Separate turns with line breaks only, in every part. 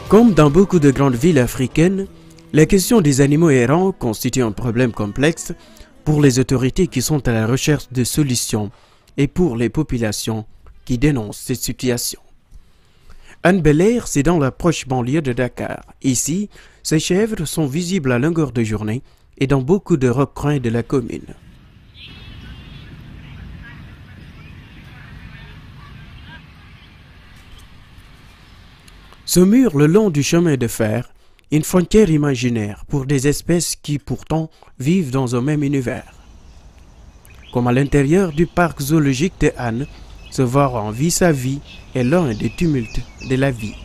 Comme dans beaucoup de grandes villes africaines, la question des animaux errants constitue un problème complexe pour les autorités qui sont à la recherche de solutions et pour les populations qui dénoncent cette situation. Hann Bel-Air, c'est dans la proche banlieue de Dakar. Ici, ces chèvres sont visibles à longueur de journée et dans beaucoup de recoins de la commune. Se mure le long du chemin de fer, une frontière imaginaire pour des espèces qui pourtant vivent dans un même univers. Comme à l'intérieur du parc zoologique de Hann, se voir en vie sa vie est l'un des tumultes de la vie.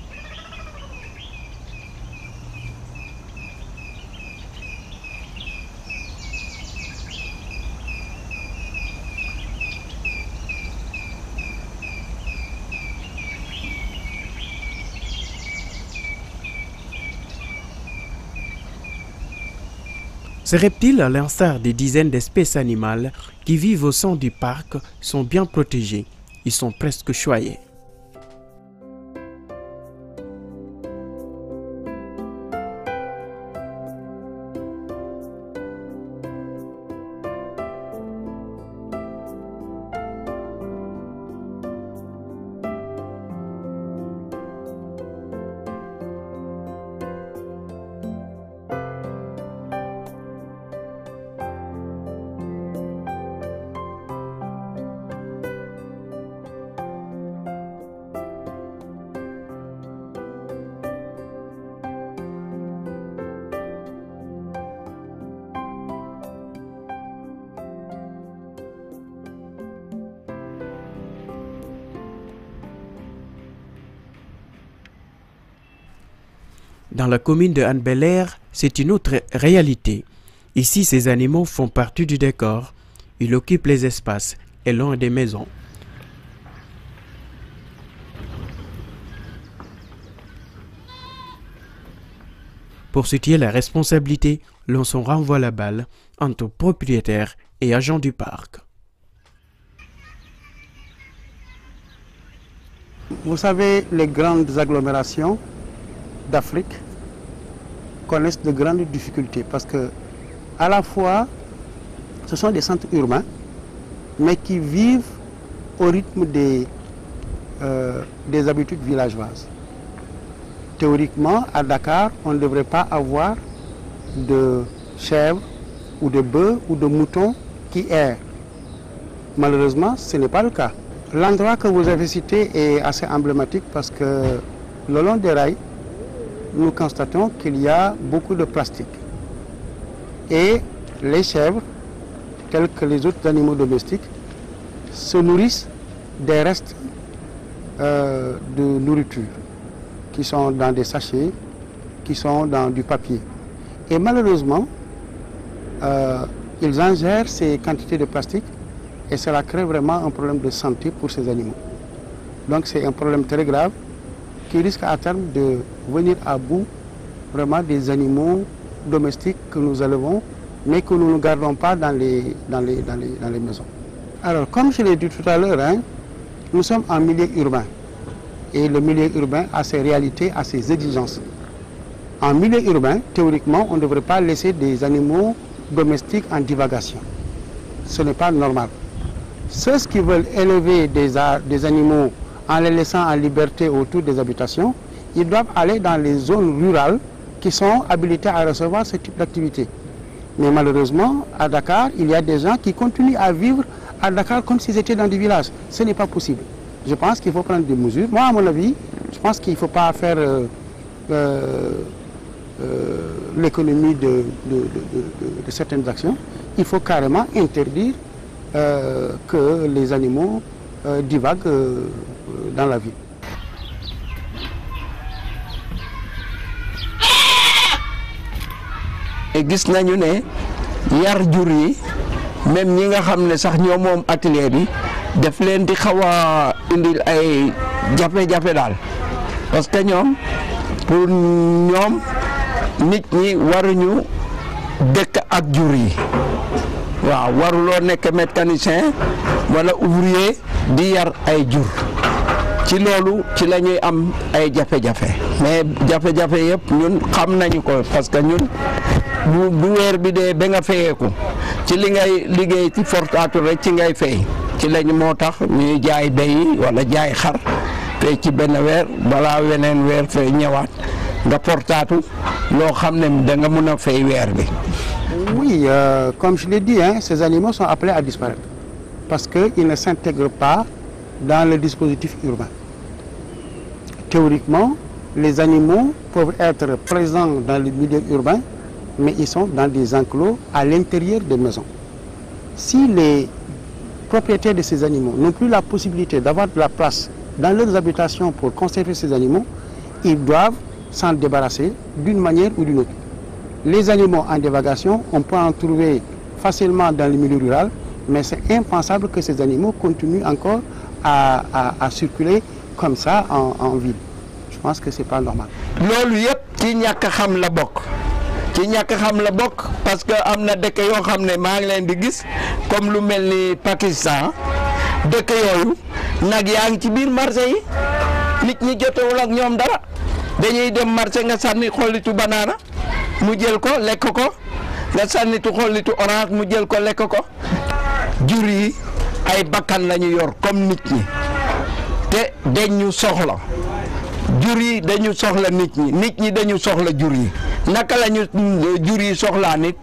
Ces reptiles, à l'instar des dizaines d'espèces animales qui vivent au sein du parc, sont bien protégés. Ils sont presque choyés. Dans la commune de Hann Bel-Air, c'est une autre réalité. Ici, ces animaux font partie du décor. Ils occupent les espaces et l'un des maisons. Pour situer la responsabilité, l'on s'en renvoie la balle entre propriétaires et agents du parc.
Vous savez, les grandes agglomérations d'Afrique connaissent de grandes difficultés parce que à la fois ce sont des centres urbains mais qui vivent au rythme des habitudes villageoises. Théoriquement, à Dakar, on ne devrait pas avoir de chèvres ou de bœufs ou de moutons qui errent. Malheureusement, ce n'est pas le cas. L'endroit que vous avez cité est assez emblématique parce que le long des rails, nous constatons qu'il y a beaucoup de plastique. Et les chèvres, tels que les autres animaux domestiques, se nourrissent des restes de nourriture qui sont dans des sachets, qui sont dans du papier. Et malheureusement, ils ingèrent ces quantités de plastique et cela crée vraiment un problème de santé pour ces animaux. Donc c'est un problème très grave qui risque à terme de venir à bout vraiment des animaux domestiques que nous élevons, mais que nous ne gardons pas dans les maisons. Alors, comme je l'ai dit tout à l'heure, nous sommes en milieu urbain. Et le milieu urbain a ses réalités, a ses exigences. En milieu urbain, théoriquement, on ne devrait pas laisser des animaux domestiques en divagation. Ce n'est pas normal. Ceux qui veulent élever des animaux en les laissant en liberté autour des habitations, ils doivent aller dans les zones rurales qui sont habilitées à recevoir ce type d'activité. Mais malheureusement, à Dakar, il y a des gens qui continuent à vivre à Dakar comme s'ils étaient dans des villages. Ce n'est pas possible. Je pense qu'il faut prendre des mesures. Moi, à mon avis, je pense qu'il ne faut pas faire l'économie de certaines actions. Il faut carrément interdire que les animaux divaguent dans la ville.
Et gis nañu ne yar jur yi même ñi nga xam ne sax ñoo moom atelier bi daf leen di xaw a indil ay jafe-jafe daal parce que ñoom pour ñoom nit ñi waruñu dëkk ak jur yi waaw waruloo nekk mécanicien wala ouvrier di yar ay jur ci loolu ci la ñuy am ay jafe-jafe mais jafe-jafe yëpp ñun xam nañu ko parce que ñun bu weer bi dee ba nga fayeeku ci li ngay liggéey ci fortaatu rek ci ngay fay ci lañu moo tax ñuy jaay béy wala jaay xar fay ci benn weer balaa weneen weer fay ñëwaat nga fortaatu loo xam ne da nga mën a fay weer bi.
Oui, comme je l'ai dit, hein, ces animaux sont appelés à disparaître parce qu'ils ne s'intègrent pas dans le dispositif urbain. Théoriquement, les animaux peuvent être présents dans le milieu urbain, mais ils sont dans des enclos à l'intérieur des maisons. Si les propriétaires de ces animaux n'ont plus la possibilité d'avoir de la place dans leurs habitations pour conserver ces animaux, ils doivent s'en débarrasser d'une manière ou d'une autre. Les animaux en divagation, on peut en trouver facilement dans le milieu rural, mais c'est impensable que ces animaux continuent encore à circuler comme ça en ville. Je pense que c'est pas normal.
loolu yëpp ci ñàkk xam la bokk ci ñàkk xam la bokk parce que am na dëkk yoo xam ne maa ngi leen di gis comme lu mel ni Pakistan dëkk yooyu nag yaa ngi ci biir marché yi nit ñi jotewul ak ñoom dara dañuy dem marché nga sànni xollitu banaana mu jël ko lekk ko nga sànnitu xollitu orange mu jël ko lekk ko jur yi ay bakkan la ñu yor comme nit ñi te dañu soxla jur yi dañu soxla nit ñi dañu soxla jur yi naka la ñu jur yi soxlaa nit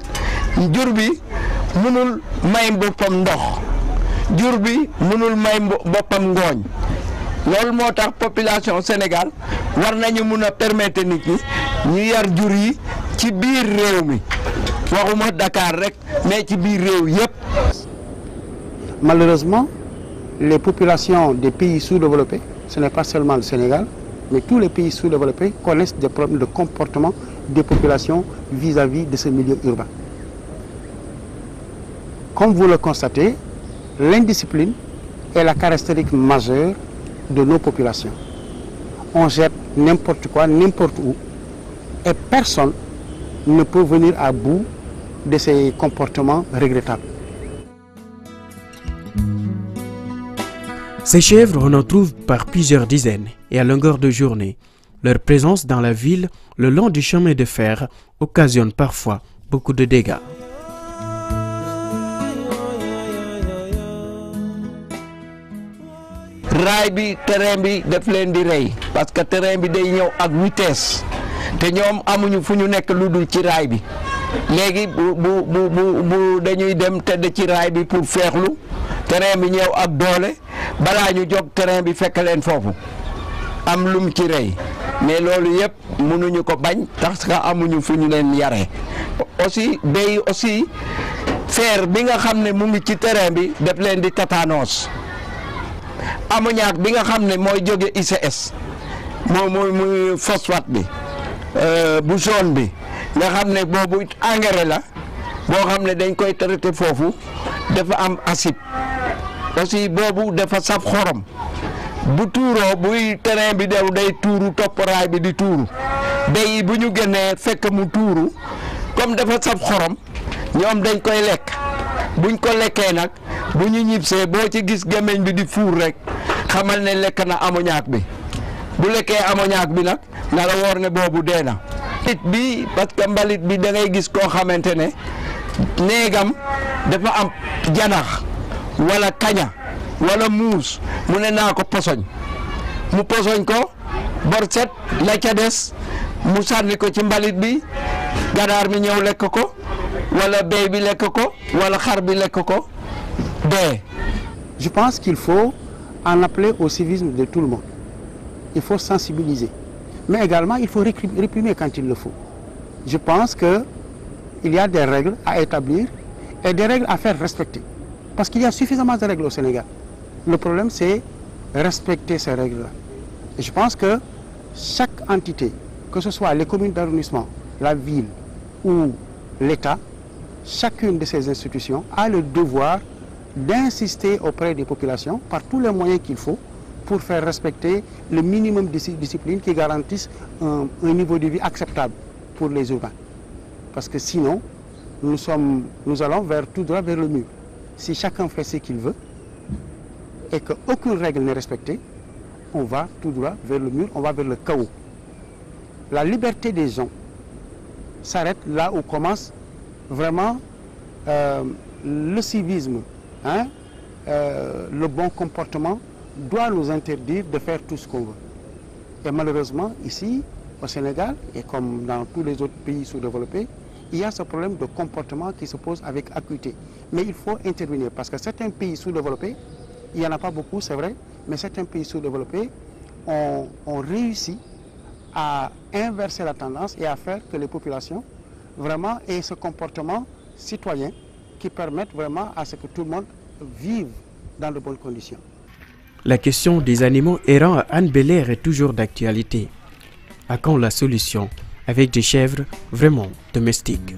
jur bi mënul may boppam ndox jur bi mënul may boppam ngooñ loolu moo tax population Sénégal war nañu mun a permettre nit ñi ñu yar jur yi ci biir réew mi waxuma Dakar rek mais ci biir réew yépp.
Malheureusement, les populations des pays sous-développés, ce n'est pas seulement le Sénégal, mais tous les pays sous-développés connaissent des problèmes de comportement des populations vis-à-vis de ce milieu urbain. Comme vous le constatez, l'indiscipline est la caractéristique majeure de nos populations. On jette n'importe quoi, n'importe où, et personne ne peut venir à bout de ces comportements regrettables.
Ces chèvres, on en trouve par plusieurs dizaines et à longueur de journée. Leur présence dans la ville, le long du chemin de fer, occasionne parfois beaucoup de dégâts.
raay bi terrain bi daf leen di rey parce que terrain bi day ñëw ak vitesse te ñoom amuñu fu ñu nekk lu dul ci raay bi léegi bu dañuy dem tëdd ci raay bi pour feexlu terrain bi ñëw ak doole balaa ñu jóg terrain bi fekk leen foofu am lum ci rey mais loolu yëpp mënuñu ko bañ parce que amuñu fu ñu leen yare aussi béy aussi fer bi nga xam ne mu ngi ci terrain bi daf leen di tétanos ammoniac bi nga xam ne mooy jóge ICS muy phosphate bi bu jaune bi nga xam ne boobu engrais la boo xam ne dañ koy traité foofu dafa am acide aussi boobu dafa saf xorom bu tuuroo buy terrain bi dew day tuuru topp raay bi di tuuru béy yi bu ñu génnee fekk mu tuuru comme dafa saf xorom ñoom dañ koy lekk buñ ko lekkee nag bu ñu ñibsee boo ci gis gémmiñ bi di fuur rek xamal ne lekk na ammoniac bi bu lekkee ammoniac bi nag na la woor ne boobu dee na. mbalit bi parce que mbalit bi da ngay gis koo xamante ne néegam dafa am janax wala kaña wala muus mu ne naa ko posoñ mu posoñ ko borset la ca des mu sànni ko ci mbalit bi ganaar mi ñëw lekk ko wala béy bi lekk ko wala xar bi lekk ko dee.
Je pense qu'il faut en appeler au civisme de tout le monde. Il faut sensibiliser. Mais également, il faut réprimer quand il le faut. Je pense qu'il y a des règles à établir et des règles à faire respecter. Parce qu'il y a suffisamment de règles au Sénégal. Le problème, c'est respecter ces règles-là. Et je pense que chaque entité, que ce soit les communes d'arrondissement, la ville ou l'État, chacune de ces institutions a le devoir d'insister auprès des populations par tous les moyens qu'il faut pour faire respecter le minimum de discipline qui garantisse un niveau de vie acceptable pour les urbains. Parce que sinon, nous allons tout droit vers le mur. Si chacun fait ce qu'il veut et qu'aucune règle n'est respectée, on va tout droit vers le mur, on va vers le chaos. La liberté des gens s'arrête là où commence vraiment le civisme, hein? Le bon comportement doit nous interdire de faire tout ce qu'on veut. Et malheureusement, ici, au Sénégal, et comme dans tous les autres pays sous-développés, il y a ce problème de comportement qui se pose avec acuité. Mais il faut intervenir parce que certains pays sous-développés, il n'y en a pas beaucoup, c'est vrai, mais certains pays sous-développés ont réussi à inverser la tendance et à faire que les populations vraiment aient ce comportement citoyen qui permette vraiment à ce que tout le monde vive dans de bonnes conditions.
La question des animaux errants à Hann Bel-Air est toujours d'actualité. À quand la solution avec des chèvres vraiment domestiques?